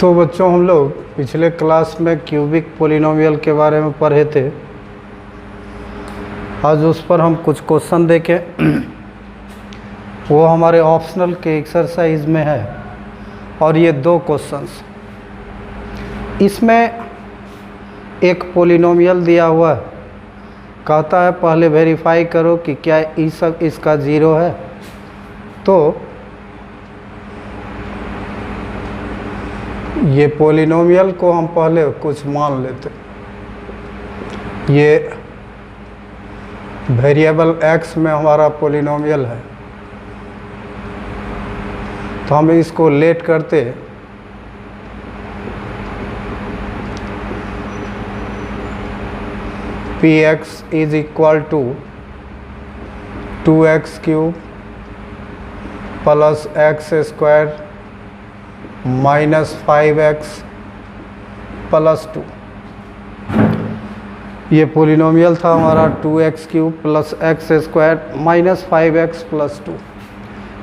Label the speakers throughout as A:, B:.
A: तो बच्चों हम लोग पिछले क्लास में क्यूबिक पॉलिनोमियल के बारे में पढ़े थे। आज उस पर हम कुछ क्वेश्चन देखें। वो हमारे ऑप्शनल के एक्सरसाइज में है और ये दो क्वेश्चंस। इसमें एक पॉलिनोमियल दिया हुआ है, कहता है पहले वेरीफाई करो कि क्या इसका ज़ीरो है। तो ये पॉलिनोमियल को हम पहले कुछ मान लेते। ये वेरिएबल x में हमारा पॉलिनोमियल है, तो हम इसको लेट करते px is equal to 2x cube plus x square minus 5x plus 2। ये पॉलिनोमियल था हमारा 2x cube plus x square minus 5x plus 2।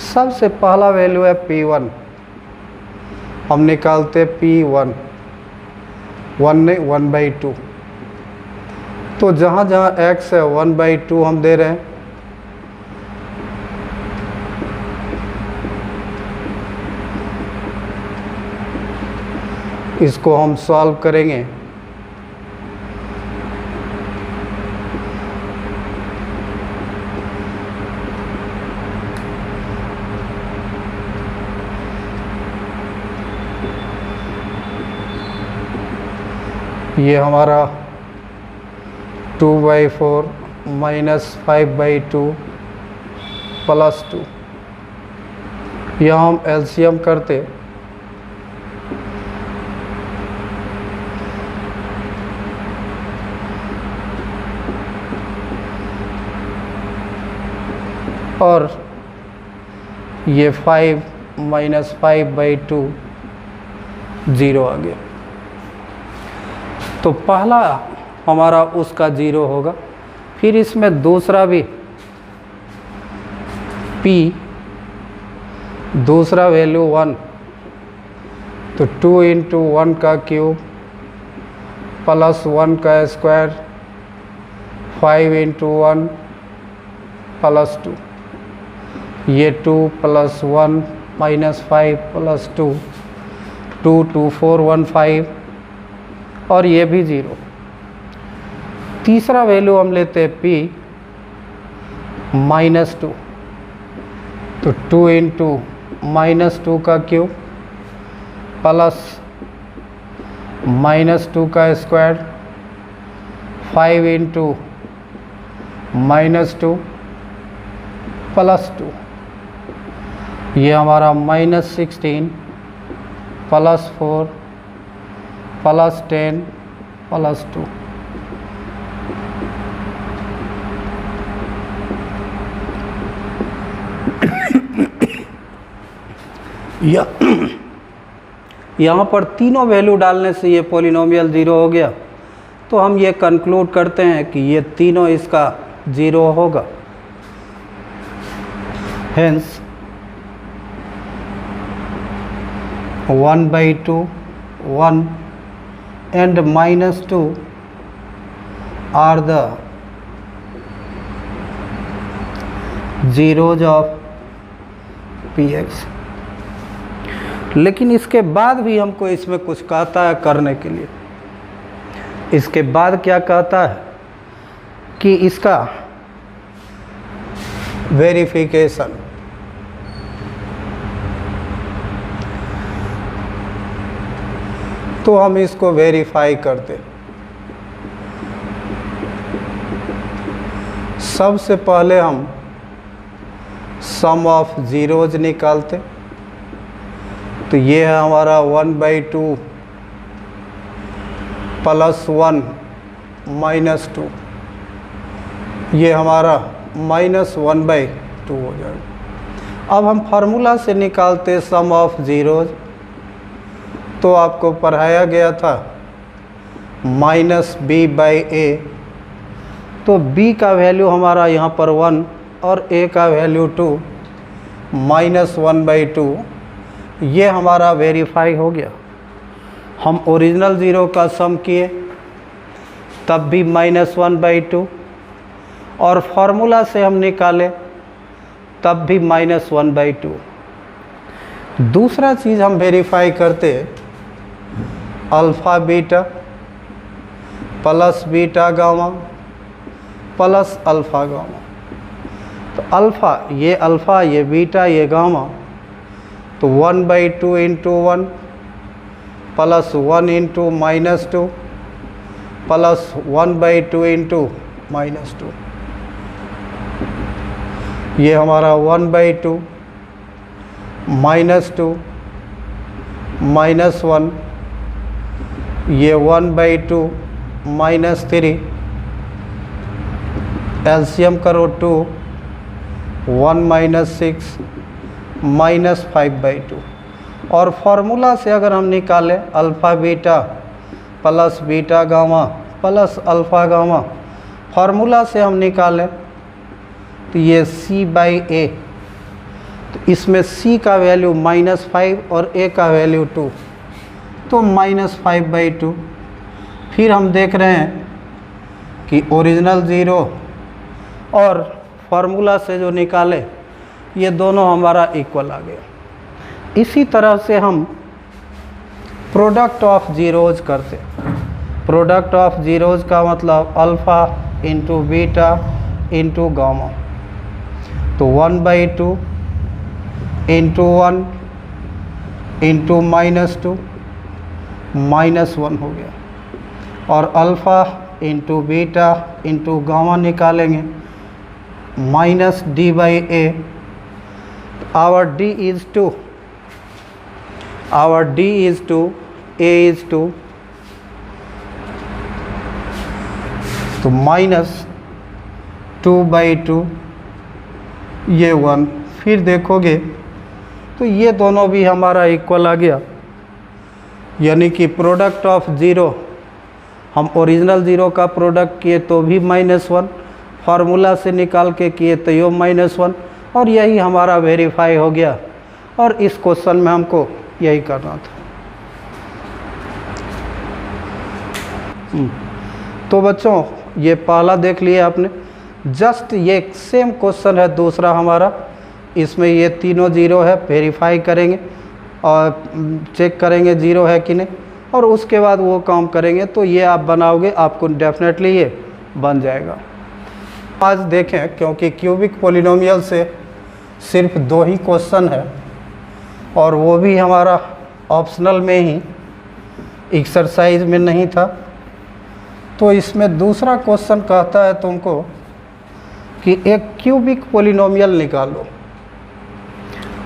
A: सबसे पहला वैल्यू है p1, हम निकालते p1 1/2। तो जहाँ जहाँ x है 1/2 हम दे रहे हैं। इसको हम सॉल्व करेंगे। ये हमारा 2/4 माइनस 5/2 प्लस 2। यह हम एलसीएम करते और ये 5 माइनस 5/2 ज़ीरो आ गया। तो पहला हमारा उसका ज़ीरो होगा। फिर इसमें दूसरा भी p, दूसरा वैल्यू 1, तो 2 × 1 का क्यूब प्लस 1 का स्क्वायर 5 × 1 प्लस 2। ये 2 प्लस 1 माइनस 5 प्लस 2, 2 2 4 1 5 और ये भी ज़ीरो। तीसरा वैल्यू हम लेते हैं p माइनस 2, तो 2 × माइनस 2 का क्यूब प्लस माइनस 2 का स्क्वायर 5 × माइनस 2 प्लस 2। ये हमारा माइनस 16 प्लस 4 प्लस 10 प्लस 2। यहाँ पर तीनों वैल्यू डालने से ये पॉलिनोमियल ज़ीरो हो गया। तो हम ये कंक्लूड करते हैं कि ये तीनों इसका ज़ीरो होगा। Hence 1/2 1 and minus 2 are the zeros of px। लेकिन इसके बाद भी हमको इसमें कुछ कहता है करने के लिए। इसके बाद क्या कहता है कि इसका वेरिफिकेशन। तो हम इसको वेरीफाई करते। सबसे पहले हम सम ऑफ ज़ीरोज़ निकालते। तो ये है हमारा 1/2 प्लस 1 माइनस 2। ये हमारा माइनस 1/2 हो जाएगा। अब हम फार्मूला से निकालते सम ऑफ ज़ीरोज़। तो आपको पढ़ाया गया था माइनस b/a। तो b का वैल्यू हमारा यहाँ पर 1 और a का वैल्यू 2, माइनस 1/2। ये हमारा वेरीफाई हो गया। हम ओरिजिनल ज़ीरो का सम किए तब भी -1/2, और फार्मूला से हम निकाले तब भी -1/2। दूसरा चीज़ हम वेरीफाई करते alpha beta plus beta gamma plus alpha gamma. तो अल्फ़ा ये बीटा ये गामा, तो 1/2 into 1 plus 1 into -2 plus 1/2 into -2, ये हमारा 1/2 -2 -1, ये 1/2 -3, एलसीएम करो 2, 1 -6 -5/2। और फार्मूला से अगर हम निकालें alpha beta plus beta gamma plus alpha gamma, formula से हम निकालें तो ये C/A, तो इसमें C का वैल्यू -5 और A का वैल्यू 2, तो -5/2। फिर हम देख रहे हैं कि ओरिजिनल ज़ीरो और फार्मूला से जो निकाले ये दोनों हमारा इक्वल आ गया। इसी तरह से हम प्रोडक्ट ऑफ ज़ीरोज़ करते। प्रोडक्ट ऑफ ज़ीरोज़ का मतलब alpha into beta into gamma, तो 1/2 इंटू 1 इंटू -2 -1 हो गया, और alpha into beta into gamma निकालेंगे -D/A। our D is 2, our D is 2, A is 2, तो -2/2 ये 1। फिर देखोगे तो ये दोनों भी हमारा इक्वल आ गया, यानी कि प्रोडक्ट ऑफ ज़ीरो, हम ओरिजिनल ज़ीरो का प्रोडक्ट किए तो भी -1, फार्मूला से निकाल के किए तो ये -1, और यही हमारा वेरीफाई हो गया। और इस क्वेश्चन में हमको यही करना था। तो बच्चों ये पहला देख लिया आपने, जस्ट ये सेम क्वेश्चन है दूसरा हमारा, इसमें ये तीनों ज़ीरो है, वेरीफाई करेंगे और चेक करेंगे ज़ीरो है कि नहीं, और उसके बाद वो काम करेंगे। तो ये आप बनाओगे, आपको डेफिनेटली ये बन जाएगा। आज देखें, क्योंकि क्यूबिक पॉलिनोमियल से सिर्फ 2 ही क्वेश्चन है, और वो भी हमारा ऑप्शनल में ही, एक्सरसाइज में नहीं था। तो इसमें दूसरा क्वेश्चन कहता है तुमको कि एक क्यूबिक पॉलिनोमियल निकालो,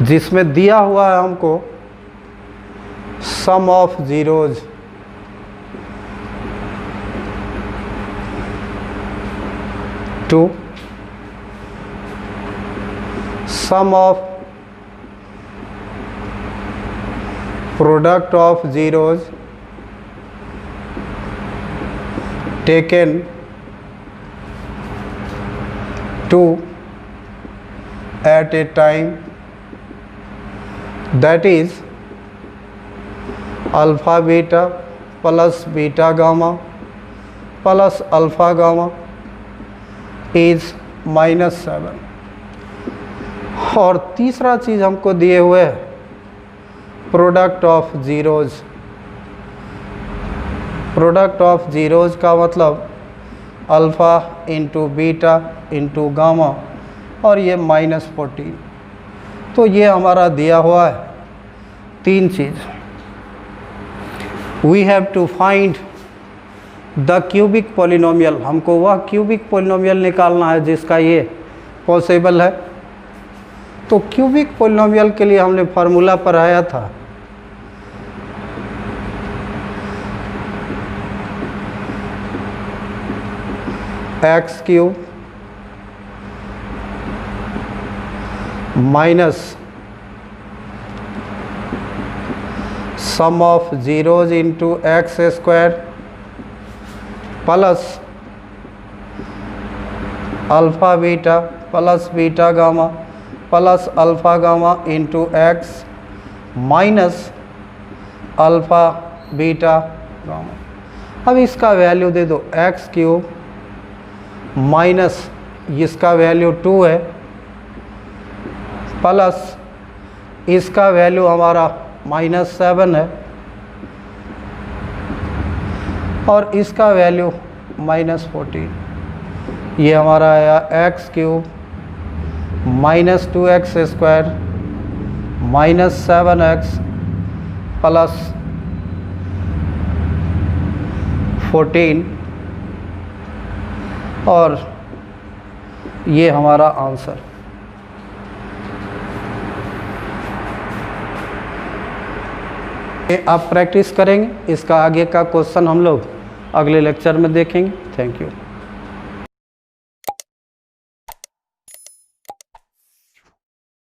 A: जिसमें दिया हुआ है हमको sum of zeros, two sum of product of zeros taken two at a time, that is alpha beta plus beta gamma plus alpha gamma is -7। और तीसरा चीज़ हमको दिए हुए है product of zeros. Product of zeros का मतलब alpha into beta into gamma, और ये -14। तो ये हमारा दिया हुआ है 3 चीज़। We have to find the cubic polynomial, हमको वह क्यूबिक पॉलिनोमियल निकालना है जिसका ये पॉसिबल है। तो क्यूबिक पॉलिनोमियल के लिए हमने फार्मूला पढ़ाया था, x³ minus sum of zeros into x² plus alpha beta plus beta gamma plus alpha gamma into x minus alpha beta gamma. अब इसका वैल्यू दे दो x³ माइनस इसका वैल्यू 2 है प्लस इसका वैल्यू हमारा -7 है और इसका वैल्यू -14। ये हमारा आया x³ minus 2x² minus 7x plus 14 और ये हमारा आंसर। आप प्रैक्टिस करेंगे, इसका आगे का क्वेश्चन हम लोग अगले लेक्चर में देखेंगे। Thank you.